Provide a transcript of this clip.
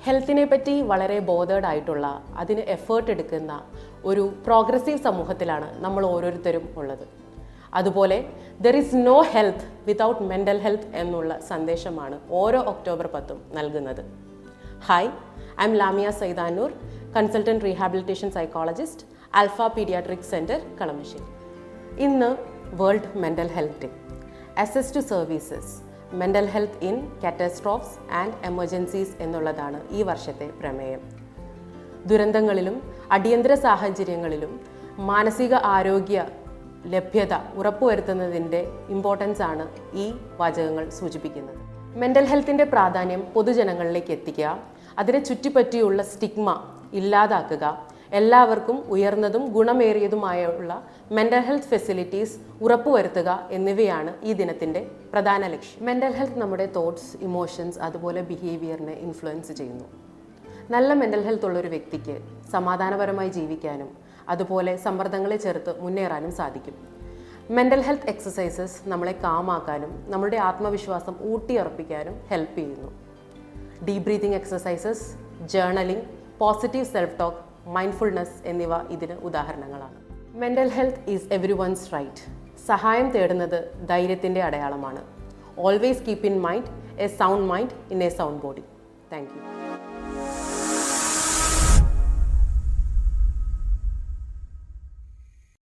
ഹെൽത്തിനെ പറ്റി വളരെ ബോധേഡ് ആയിട്ടുള്ള, അതിന് എഫേർട്ട് എടുക്കുന്ന ഒരു പ്രോഗ്രസീവ് സമൂഹത്തിലാണ് നമ്മൾ ഓരോരുത്തരും ഉള്ളത്. അതുപോലെ there is no health without mental health എന്നുള്ള സന്ദേശമാണ് ഓരോ ഒക്ടോബർ 10 നൽകുന്നത്. Hi, I am Lamia Saidanur, consultant rehabilitation psychologist, Alpha paediatric centre, Kalamassery. ഇന്ന് world mental health day. Access to services mental health in catastrophes and emergencies എന്നുള്ളതാണ് ഈ വർഷത്തെ പ്രമേയം. ദുരന്തങ്ങളിലും അടിയന്തര സാഹചര്യങ്ങളിലും മാനസിക ആരോഗ്യ ലഭ്യത ഉറപ്പുവരുത്തുന്നതിൻ്റെ ഇമ്പോർട്ടൻസ് ആണ് ഈ വാചകങ്ങൾ സൂചിപ്പിക്കുന്നത്. മെൻ്റൽ ഹെൽത്തിൻ്റെ പ്രാധാന്യം പൊതുജനങ്ങളിലേക്ക് എത്തിക്കുക, അതിനെ ചുറ്റിപ്പറ്റിയുള്ള സ്റ്റിഗ്മ ഇല്ലാതാക്കുക, എല്ലാവർക്കും ഉയർന്നതും ഗുണമേറിയതുമായുള്ള മെൻ്റൽ ഹെൽത്ത് ഫെസിലിറ്റീസ് ഉറപ്പുവരുത്തുക എന്നിവയാണ് ഈ ദിനത്തിൻ്റെ പ്രധാന ലക്ഷ്യം. മെൻ്റൽ ഹെൽത്ത് നമ്മുടെ തോട്ട്സ്, ഇമോഷൻസ്, അതുപോലെ ബിഹേവിയറിനെ ഇൻഫ്ലുവൻസ് ചെയ്യുന്നു. നല്ല മെൻ്റൽ ഹെൽത്ത് ഉള്ളൊരു വ്യക്തിക്ക് സമാധാനപരമായി ജീവിക്കാനും അതുപോലെ സമ്മർദ്ദങ്ങളെ ചെറുത്ത് മുന്നേറാനും സാധിക്കും. മെൻ്റൽ ഹെൽത്ത് എക്സസൈസസ് നമ്മളെ കാമാക്കാനും നമ്മുടെ ആത്മവിശ്വാസം ഊട്ടിയുറപ്പിക്കാനും ഹെൽപ്പ് ചെയ്യുന്നു. Deep breathing exercises, journaling, positive self talk, mindfulness എന്നിവ ഇതിന് ഉദാഹരണങ്ങളാണ്. Mental health is everyone's right. സഹായം തേടുന്നത് ധൈര്യത്തിൻ്റെ അടയാളമാണ്. Always keep in mind a sound mind in a sound body. Thank U.